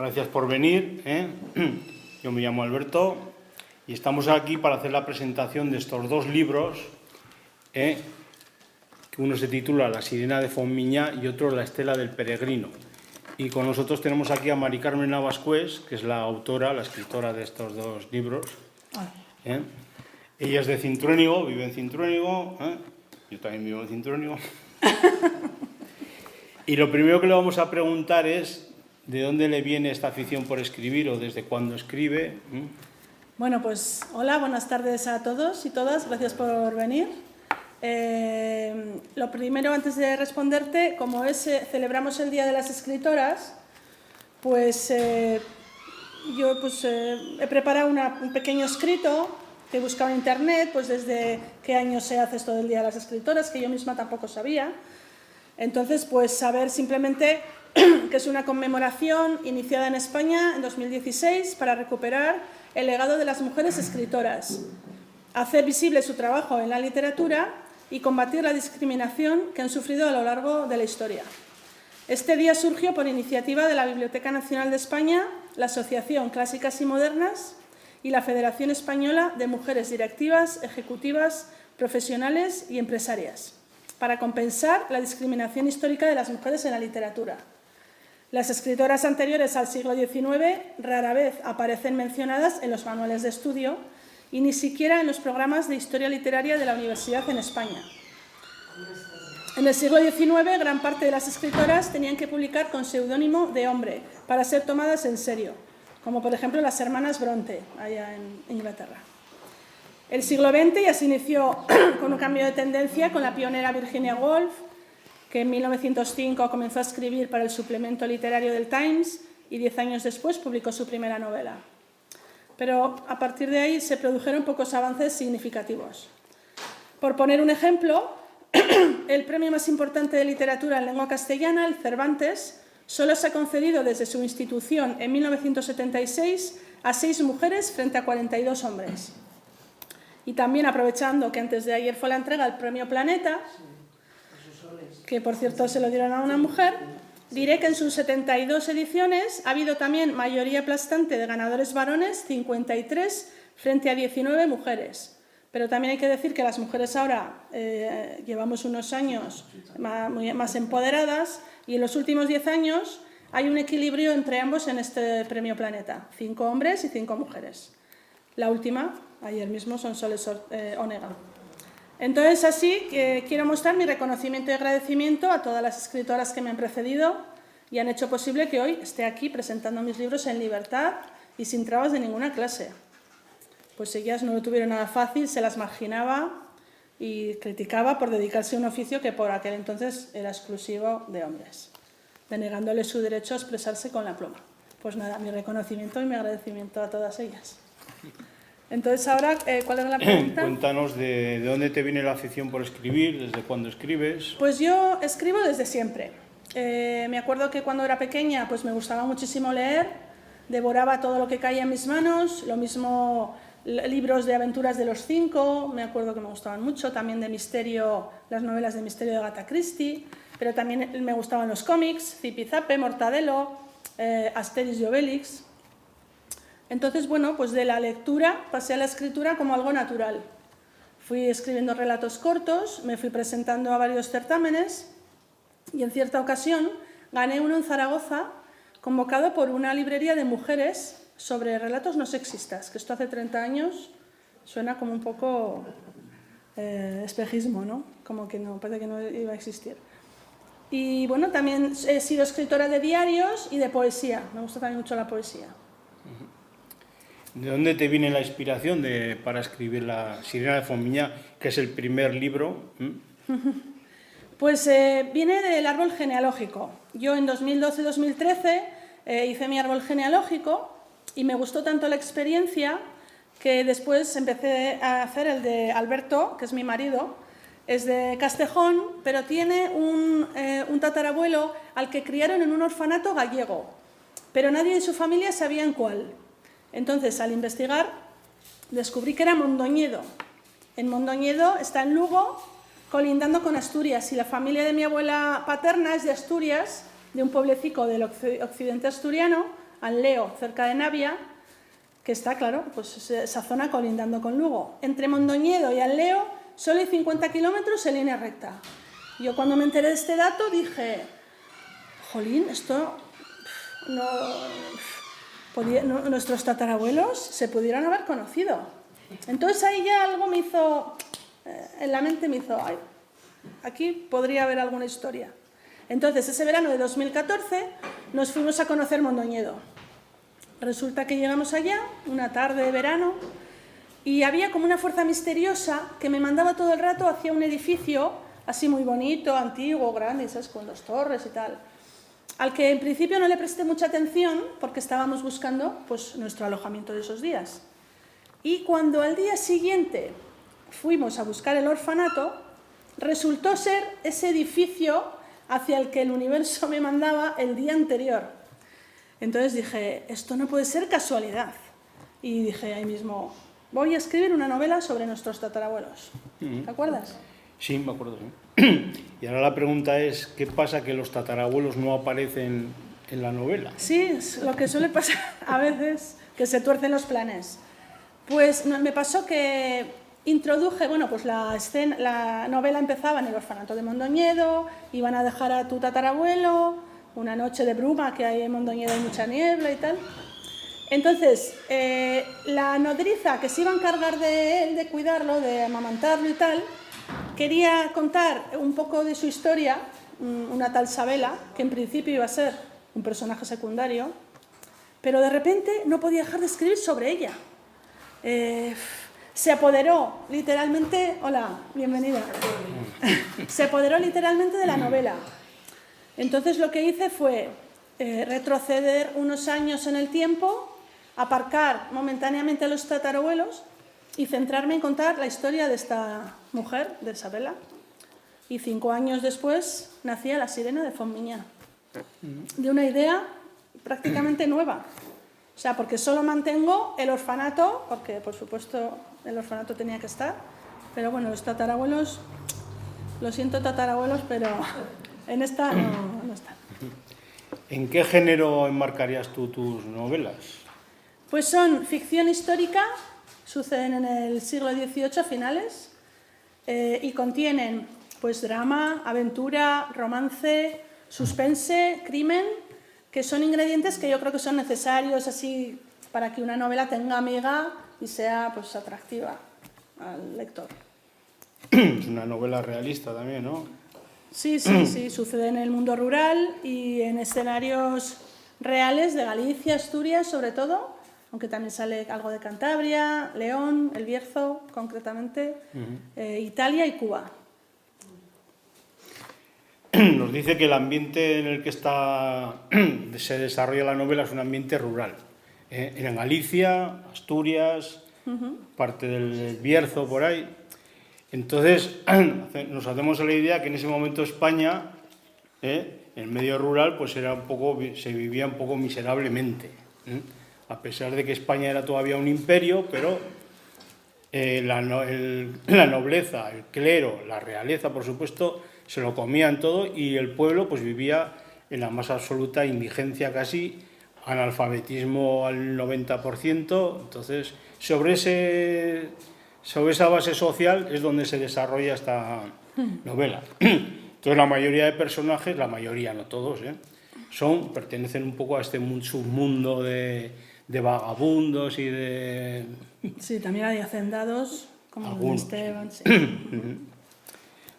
Gracias por venir. Yo me llamo Alberto y estamos aquí para hacer la presentación de estos dos libros, que uno se titula La sirena de Fontmiñá y otro La estela del peregrino. Y con nosotros tenemos aquí a Mari Carmen Navascués, que es la autora, la escritora de estos dos libros. Ella es de Cintruénigo, vive en Cintruénigo. Yo también vivo en Cintruénigo. Y lo primero que le vamos a preguntar es ¿de dónde le viene esta afición por escribir o desde cuándo escribe? Bueno, pues hola, buenas tardes a todos y todas, gracias por venir. Lo primero, antes de responderte, como celebramos el Día de las Escritoras, pues yo he preparado un pequeño escrito que he buscado en internet, pues desde qué año se hace esto del Día de las Escritoras, que yo misma tampoco sabía. Entonces, pues saber simplemente que es una conmemoración iniciada en España en 2016 para recuperar el legado de las mujeres escritoras, hacer visible su trabajo en la literatura y combatir la discriminación que han sufrido a lo largo de la historia. Este día surgió por iniciativa de la Biblioteca Nacional de España, la Asociación Clásicas y Modernas y la Federación Española de Mujeres Directivas, Ejecutivas, Profesionales y Empresarias, para compensar la discriminación histórica de las mujeres en la literatura. Las escritoras anteriores al siglo XIX rara vez aparecen mencionadas en los manuales de estudio y ni siquiera en los programas de historia literaria de la universidad en España. En el siglo XIX, gran parte de las escritoras tenían que publicar con seudónimo de hombre para ser tomadas en serio, como por ejemplo las hermanas Bronte, allá en Inglaterra. El siglo XX ya se inició con un cambio de tendencia con la pionera Virginia Woolf, que en 1905 comenzó a escribir para el suplemento literario del Times y 10 años después publicó su primera novela. Pero a partir de ahí se produjeron pocos avances significativos. Por poner un ejemplo, el premio más importante de literatura en lengua castellana, el Cervantes, solo se ha concedido desde su institución en 1976 a 6 mujeres frente a 42 hombres. Y también, aprovechando que antes de ayer fue la entrega del premio Planeta, que por cierto se lo dieron a una mujer, diré que en sus 72 ediciones ha habido también mayoría aplastante de ganadores varones, 53 frente a 19 mujeres. Pero también hay que decir que las mujeres ahora llevamos unos años más empoderadas y en los últimos 10 años hay un equilibrio entre ambos en este premio Planeta, 5 hombres y 5 mujeres. La última, ayer mismo, son Soles Onega. Entonces, así quiero mostrar mi reconocimiento y agradecimiento a todas las escritoras que me han precedido y han hecho posible que hoy esté aquí presentando mis libros en libertad y sin trabas de ninguna clase. Pues ellas no lo tuvieron nada fácil, se las marginaba y criticaba por dedicarse a un oficio que por aquel entonces era exclusivo de hombres, denegándoles su derecho a expresarse con la pluma. Pues nada, mi reconocimiento y mi agradecimiento a todas ellas. Entonces, ahora, ¿cuál es la pregunta? Cuéntanos de dónde te viene la afición por escribir, desde cuándo escribes. Pues yo escribo desde siempre. Me acuerdo que cuando era pequeña pues me gustaba muchísimo leer, devoraba todo lo que caía en mis manos, lo mismo libros de aventuras de los 5, me acuerdo que me gustaban mucho, también de misterio, las novelas de misterio de Agatha Christie, pero también me gustaban los cómics, Zipizape, Mortadelo, Asterix y Obelix. Entonces, bueno, pues de la lectura pasé a la escritura como algo natural. Fui escribiendo relatos cortos, me fui presentando a varios certámenes y en cierta ocasión gané uno en Zaragoza convocado por una librería de mujeres sobre relatos no sexistas, que esto hace 30 años suena como un poco espejismo, ¿no? Como que no, parece que no iba a existir. Y bueno, también he sido escritora de diarios y de poesía, me gusta también mucho la poesía. ¿De dónde te viene la inspiración para escribir La sirena de Fontmiñá, que es el primer libro? Pues viene del árbol genealógico. Yo en 2012-2013 hice mi árbol genealógico y me gustó tanto la experiencia que después empecé a hacer el de Alberto, que es mi marido. Es de Castejón, pero tiene un tatarabuelo al que criaron en un orfanato gallego, pero nadie de su familia sabía en cuál. Entonces, al investigar, descubrí que era Mondoñedo. En Mondoñedo está en Lugo, colindando con Asturias, y la familia de mi abuela paterna es de Asturias, de un pueblecico del occidente asturiano, al Leo, cerca de Navia, que está, claro, pues esa zona colindando con Lugo. Entre Mondoñedo y al Leo solo hay 50 kilómetros en línea recta. Yo cuando me enteré de este dato dije, jolín, esto nuestros tatarabuelos se pudieron haber conocido. Entonces ahí ya algo me hizo, en la mente me hizo, ay, aquí podría haber alguna historia. Entonces ese verano de 2014 nos fuimos a conocer Mondoñedo. Resulta que llegamos allá, una tarde de verano, y había como una fuerza misteriosa que me mandaba todo el rato hacia un edificio así muy bonito, antiguo, grande, ¿sabes? Con dos torres y tal, al que en principio no le presté mucha atención porque estábamos buscando pues, nuestro alojamiento de esos días. Y cuando al día siguiente fuimos a buscar el orfanato, resultó ser ese edificio hacia el que el universo me mandaba el día anterior. Entonces dije, esto no puede ser casualidad. Y dije ahí mismo, voy a escribir una novela sobre nuestros tatarabuelos. ¿Te acuerdas? Sí, me acuerdo. ¿Sí? Y ahora la pregunta es, ¿qué pasa que los tatarabuelos no aparecen en la novela? Sí, es lo que suele pasar a veces, que se tuercen los planes. Pues me pasó que introduje, bueno, pues la novela empezaba en el orfanato de Mondoñedo, iban a dejar a tu tatarabuelo, una noche de bruma, que hay en Mondoñedo hay mucha niebla y tal. Entonces, la nodriza que se iba a encargar de él, de cuidarlo, de amamantarlo y tal, quería contar un poco de su historia, una tal Sabela, que en principio iba a ser un personaje secundario, pero de repente no podía dejar de escribir sobre ella. Se apoderó literalmente, hola, bienvenida, se apoderó literalmente de la novela. Entonces lo que hice fue retroceder unos años en el tiempo, aparcar momentáneamente a los tatarabuelos y centrarme en contar la historia de esta mujer, de Sabela. Y 5 años después nacía La sirena de Fontmiñá, de una idea prácticamente nueva. O sea, porque solo mantengo el orfanato, porque por supuesto el orfanato tenía que estar, pero bueno, los tatarabuelos, lo siento tatarabuelos, pero en esta no están. ¿En qué género enmarcarías tú tus novelas? Pues son ficción histórica, suceden en el siglo XVIII a finales, y contienen pues drama, aventura, romance, suspense, crimen, que son ingredientes que yo creo que son necesarios así para que una novela tenga amiga y sea pues atractiva al lector. Es una novela realista también, ¿no? Sí, sucede en el mundo rural y en escenarios reales de Galicia, Asturias sobre todo, aunque también sale algo de Cantabria, León, El Bierzo concretamente, Italia y Cuba. Nos dice que el ambiente en el que se desarrolla la novela es un ambiente rural. En Galicia, Asturias, parte del Bierzo, por ahí. Entonces, nos hacemos la idea que en ese momento España, el medio rural, pues se vivía un poco miserablemente. A pesar de que España era todavía un imperio, pero la nobleza, el clero, la realeza, por supuesto, se lo comían todo y el pueblo pues vivía en la más absoluta indigencia casi, analfabetismo al 90%. Entonces, sobre esa base social es donde se desarrolla esta novela. Entonces, la mayoría de personajes, la mayoría, no todos, pertenecen un poco a este submundo de vagabundos y de... Sí, también hay hacendados, como algunos, Esteban. Sí.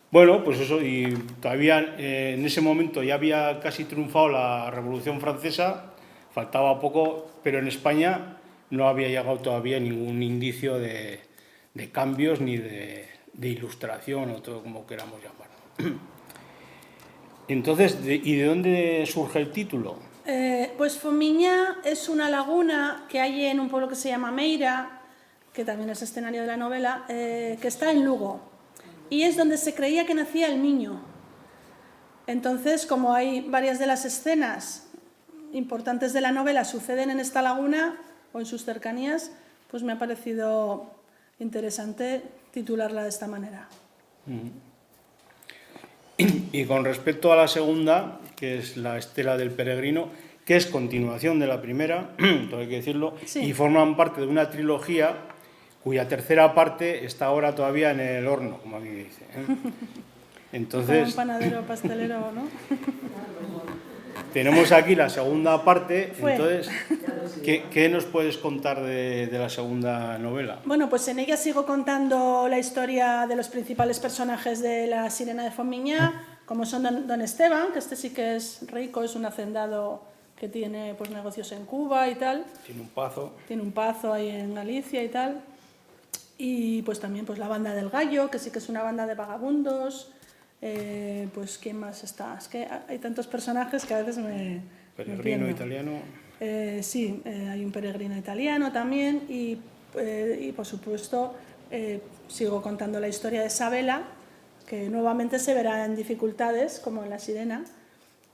Bueno, pues eso, y todavía en ese momento ya había casi triunfado la Revolución Francesa, faltaba poco, pero en España no había llegado todavía ningún indicio de cambios ni de ilustración o todo como queramos llamarlo. Entonces, ¿y de dónde surge el título? Pues Fontmiñá es una laguna que hay en un pueblo que se llama Meira, que también es escenario de la novela, que está en Lugo. Y es donde se creía que nacía el Miño. Entonces, como hay varias de las escenas importantes de la novela suceden en esta laguna o en sus cercanías, pues me ha parecido interesante titularla de esta manera. Y con respecto a la segunda, que es la Estela del Peregrino, que es continuación de la primera, todo hay que decirlo, Sí. y forman parte de una trilogía cuya tercera parte está ahora todavía en el horno, como aquí dice. Como un Entonces, panadero pastelero, ¿no? tenemos aquí la segunda parte. Fue. Entonces, ¿qué nos puedes contar de la segunda novela? Bueno, pues en ella sigo contando la historia de los principales personajes de La Sirena de Fontmiñá, como son don Esteban, que este sí que es rico, es un hacendado que tiene pues negocios en Cuba y tal. Tiene un pazo. Tiene un pazo ahí en Galicia y tal. Y pues también pues la banda del Gallo, que sí que es una banda de vagabundos. Pues ¿quién más está? Es que hay tantos personajes que a veces me Peregrino pierdo. italiano. Sí, hay un peregrino italiano también y por supuesto sigo contando la historia de Sabela, que nuevamente se verá en dificultades como en La Sirena.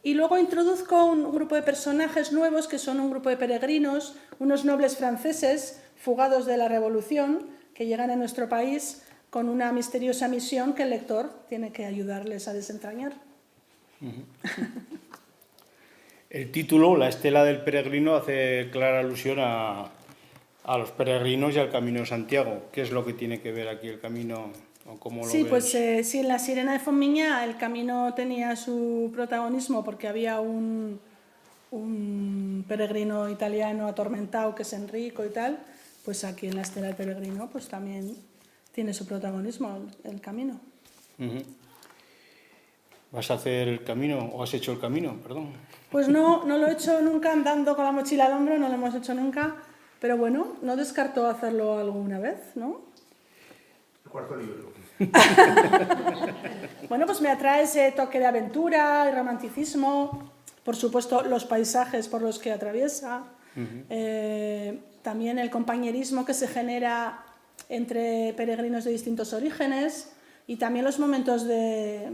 Y luego introduzco un grupo de personajes nuevos que son un grupo de peregrinos, unos nobles franceses fugados de la Revolución que llegan a nuestro país con una misteriosa misión que el lector tiene que ayudarles a desentrañar. El título, La estela del peregrino, hace clara alusión a los peregrinos y al Camino de Santiago. ¿Qué es lo que tiene que ver aquí el camino o cómo lo Sí, ves? pues sí, en La Sirena de Fontmiñá el camino tenía su protagonismo porque había un peregrino italiano atormentado que es Enrico y tal, pues aquí en La Estela del Peregrino pues también tiene su protagonismo el camino. Ujú. ¿Vas a hacer el camino o has hecho el camino? Perdón. Pues no lo he hecho nunca andando con la mochila al hombro, no lo hemos hecho nunca, pero bueno, no descarto hacerlo alguna vez, ¿no? El cuarto libro. Bueno, pues me atrae ese toque de aventura y romanticismo, por supuesto los paisajes por los que atraviesa, también el compañerismo que se genera entre peregrinos de distintos orígenes y también los momentos de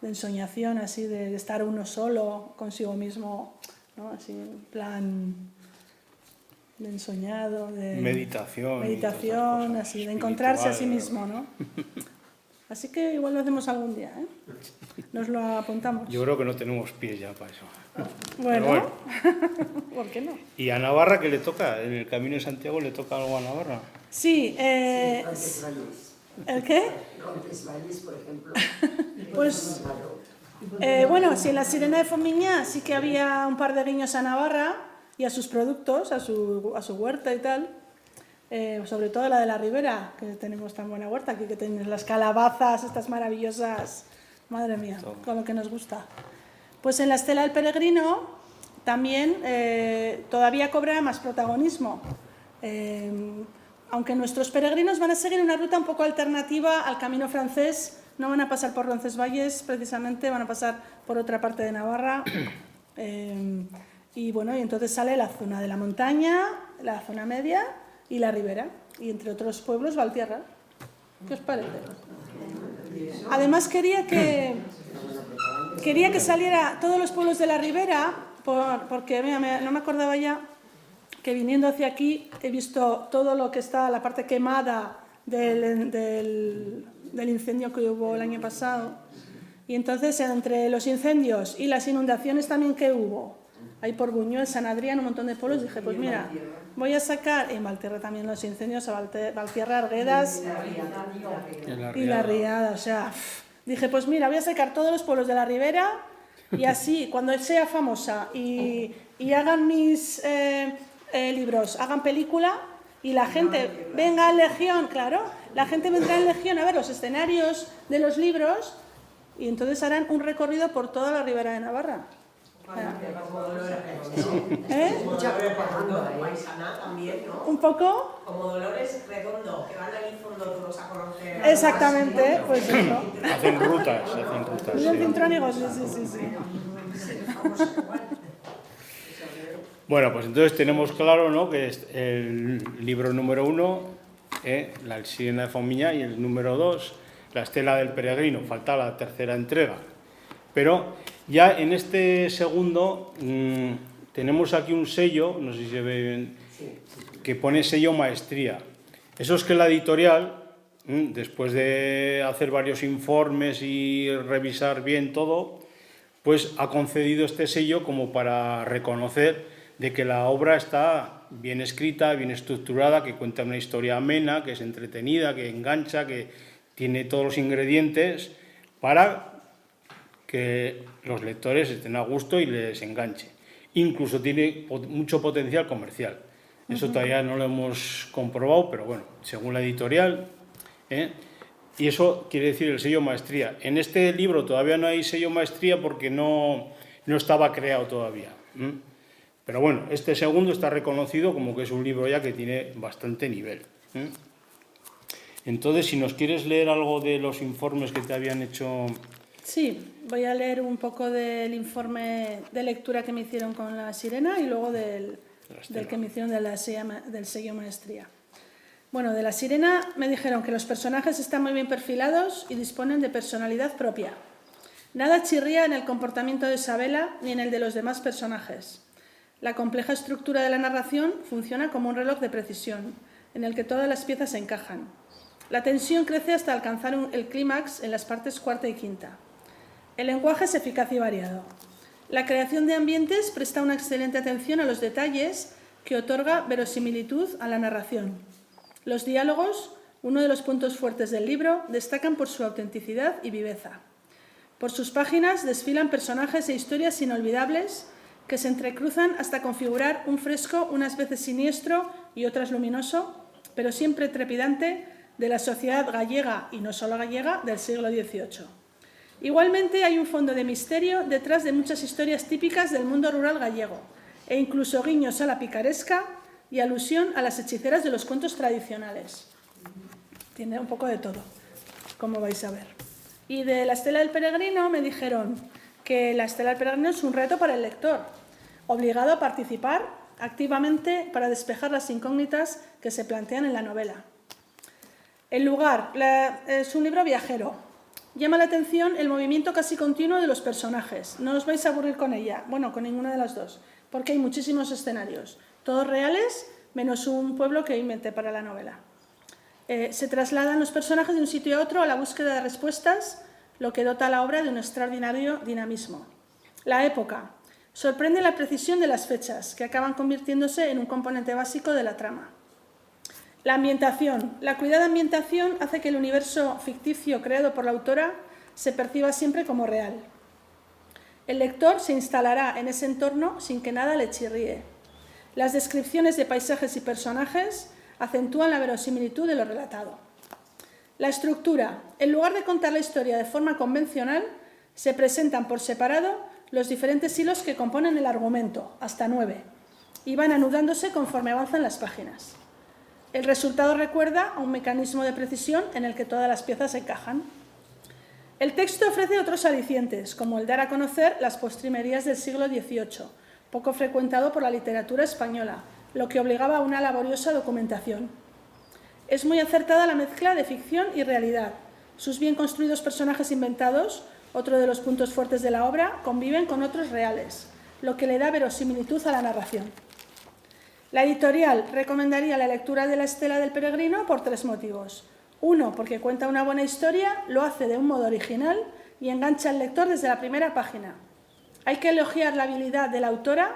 ensoñación, así de estar uno solo consigo mismo, ¿no? Así en plan de ensoñado, de Meditación, así de encontrarse a sí espiritual. mismo, ¿no? Así que igual lo hacemos algún día, ¿eh? Nos lo apuntamos. Yo creo que no tenemos pies ya para eso. Bueno, ¿por qué no? ¿Y a Navarra qué le toca? ¿En el Camino de Santiago le toca algo a Navarra? Sí, Roncesvalles. ¿el qué? Roncesvalles, por ejemplo. Pues, bueno, sí, en La Sirena de Fontmiñá sí que había un par de guiños a Navarra y a sus productos, a su huerta y tal. Sobre todo la de la Ribera, que tenemos tan buena huerta aquí, que tienes las calabazas, estas maravillosas, madre mía, con lo que nos gusta. Pues en La Estela del Peregrino también todavía cobra más protagonismo. Aunque nuestros peregrinos van a seguir una ruta un poco alternativa al camino francés, no van a pasar por Roncesvalles precisamente, van a pasar por otra parte de Navarra. Y bueno, y entonces sale la zona de la montaña, la zona media y la Ribera, y entre otros pueblos Valtierra. ¿Qué os parece? Además quería que saliera todos los pueblos de la Ribera, porque mira, no me acordaba ya que viniendo hacia aquí he visto todo lo que está, la parte quemada del incendio que hubo el año pasado. Y entonces entre los incendios y las inundaciones también que hubo, ahí por Buñuel, San Adrián, un montón de pueblos, dije, pues mira, voy a sacar, en Valtierra también los incendios, a Valtierra, Arguedas y La Riada, o sea, dije, pues mira, voy a sacar todos los pueblos de la Ribera y así, cuando sea famosa y hagan mis libros, hagan película y la gente venga en legión, claro, la gente vendrá en legión a ver los escenarios de los libros y entonces harán un recorrido por toda la Ribera de Navarra. Mucha propaganda, paisana también, ¿no? Un poco. Como Dolores Redondo, que van ahí fondo todos a conocer. Exactamente, pues eso. Hacen rutas. Y el Sí. cintrónigo, sí. Bueno, pues entonces tenemos claro, ¿no?, que es el libro número 1, La Sirena de Fontmiñá, y el número 2, La Estela del Peregrino. Falta la tercera entrega. Pero ya en este segundo tenemos aquí un sello, no sé si se ve bien, que pone sello maestría. Eso es que la editorial, después de hacer varios informes y revisar bien todo, pues ha concedido este sello como para reconocer de que la obra está bien escrita, bien estructurada, que cuenta una historia amena, que es entretenida, que engancha, que tiene todos los ingredientes para que los lectores estén a gusto y les enganche. Incluso tiene mucho potencial comercial. Eso todavía no lo hemos comprobado, pero bueno, según la editorial, y eso quiere decir el sello maestría. En este libro todavía no hay sello maestría porque no estaba creado todavía. Pero bueno, este segundo está reconocido como que es un libro ya que tiene bastante nivel. Entonces, si nos quieres leer algo de los informes que te habían hecho... Sí, voy a leer un poco del informe de lectura que me hicieron con La Sirena y luego del que me hicieron del sello maestría. Bueno, de La Sirena me dijeron que los personajes están muy bien perfilados y disponen de personalidad propia. Nada chirría en el comportamiento de Isabela ni en el de los demás personajes. La compleja estructura de la narración funciona como un reloj de precisión, en el que todas las piezas se encajan. La tensión crece hasta alcanzar el clímax en las partes cuarta y quinta. El lenguaje es eficaz y variado. La creación de ambientes presta una excelente atención a los detalles que otorga verosimilitud a la narración. Los diálogos, uno de los puntos fuertes del libro, destacan por su autenticidad y viveza. Por sus páginas desfilan personajes e historias inolvidables que se entrecruzan hasta configurar un fresco unas veces siniestro y otras luminoso, pero siempre trepidante, de la sociedad gallega, y no solo gallega, del siglo XVIII. Igualmente hay un fondo de misterio detrás de muchas historias típicas del mundo rural gallego, e incluso guiños a la picaresca y alusión a las hechiceras de los cuentos tradicionales. Tiene un poco de todo, como vais a ver. Y de La Estela del Peregrino me dijeron que La Estela del Peregrino es un reto para el lector, obligado a participar activamente para despejar las incógnitas que se plantean en la novela. El lugar es un libro viajero. Llama la atención el movimiento casi continuo de los personajes. No os vais a aburrir con ella, bueno, con ninguna de las dos, porque hay muchísimos escenarios, todos reales, menos un pueblo que inventé para la novela. Se trasladan los personajes de un sitio a otro a la búsqueda de respuestas, lo que dota a la obra de un extraordinario dinamismo. La época. Sorprende la precisión de las fechas, que acaban convirtiéndose en un componente básico de la trama. La ambientación. La cuidada ambientación hace que el universo ficticio creado por la autora se perciba siempre como real. El lector se instalará en ese entorno sin que nada le chirríe. Las descripciones de paisajes y personajes acentúan la verosimilitud de lo relatado. La estructura. En lugar de contar la historia de forma convencional, se presentan por separado los diferentes hilos que componen el argumento, hasta 9, y van anudándose conforme avanzan las páginas. El resultado recuerda a un mecanismo de precisión en el que todas las piezas encajan. El texto ofrece otros alicientes, como el dar a conocer las postrimerías del siglo XVIII, poco frecuentado por la literatura española, lo que obligaba a una laboriosa documentación. Es muy acertada la mezcla de ficción y realidad. Sus bien construidos personajes inventados, otro de los puntos fuertes de la obra, conviven con otros reales, lo que le da verosimilitud a la narración. La editorial recomendaría la lectura de La Estela del Peregrino por 3 motivos. 1, porque cuenta una buena historia, lo hace de un modo original y engancha al lector desde la primera página. Hay que elogiar la habilidad de la autora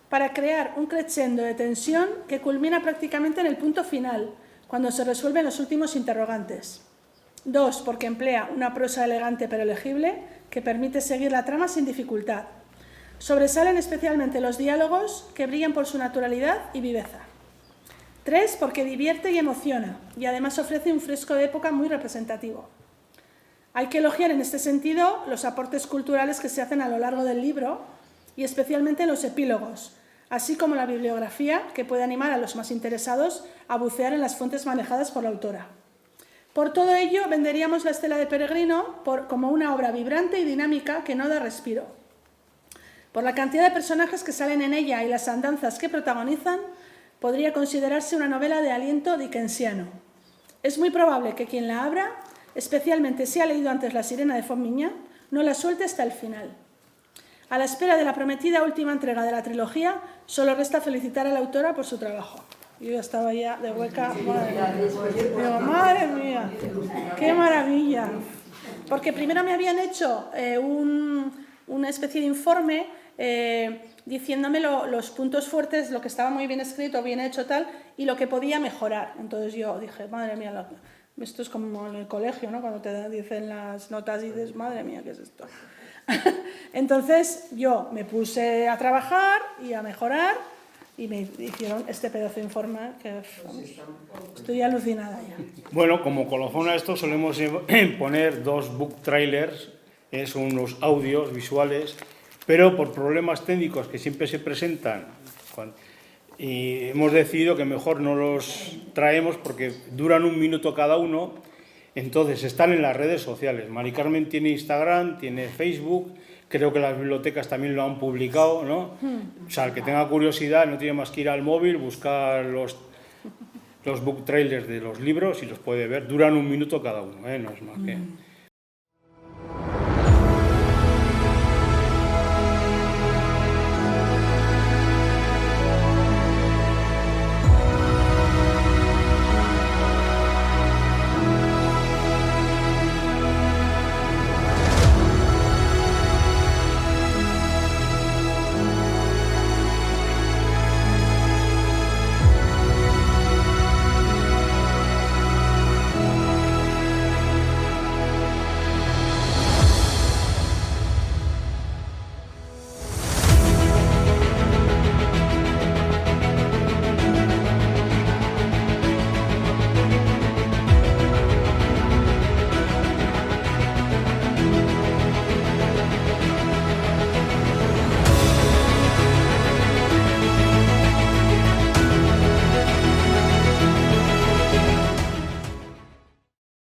para crear un crescendo de tensión que culmina prácticamente en el punto final, cuando se resuelven los últimos interrogantes. 2, porque emplea una prosa elegante pero legible que permite seguir la trama sin dificultad. Sobresalen especialmente los diálogos, que brillan por su naturalidad y viveza. 3, porque divierte y emociona, y además ofrece un fresco de época muy representativo. Hay que elogiar en este sentido los aportes culturales que se hacen a lo largo del libro, y especialmente los epílogos, así como la bibliografía, que puede animar a los más interesados a bucear en las fuentes manejadas por la autora. Por todo ello, venderíamos La Estela de Peregrino como una obra vibrante y dinámica que no da respiro. Por la cantidad de personajes que salen en ella y las andanzas que protagonizan, podría considerarse una novela de aliento dickensiano. Es muy probable que quien la abra, especialmente si ha leído antes La Sirena de Fontmiñán, no la suelte hasta el final. A la espera de la prometida última entrega de la trilogía, solo resta felicitar a la autora por su trabajo. Yo ya estaba ya de hueca. Digo, madre mía, qué maravilla. Porque primero me habían hecho una especie de informe diciéndome los puntos fuertes, lo que estaba muy bien escrito, bien hecho tal, y lo que podía mejorar. Entonces yo dije, madre mía, esto es como en el colegio, ¿no? Cuando te dicen las notas y dices, madre mía, ¿qué es esto? Entonces yo me puse a trabajar y a mejorar y me hicieron este pedazo de informe que vamos, estoy alucinada ya. Bueno, como colofón a esto solemos poner 2 book trailers, son unos audios visuales, pero por problemas técnicos que siempre se presentan, y hemos decidido que mejor no los traemos porque duran 1 minuto cada uno. Entonces están en las redes sociales. Mari Carmen tiene Instagram, tiene Facebook, creo que las bibliotecas también lo han publicado, ¿no? O sea, el que tenga curiosidad no tiene más que ir al móvil, buscar los book trailers de los libros y los puede ver. Duran 1 minuto cada uno, no es más que...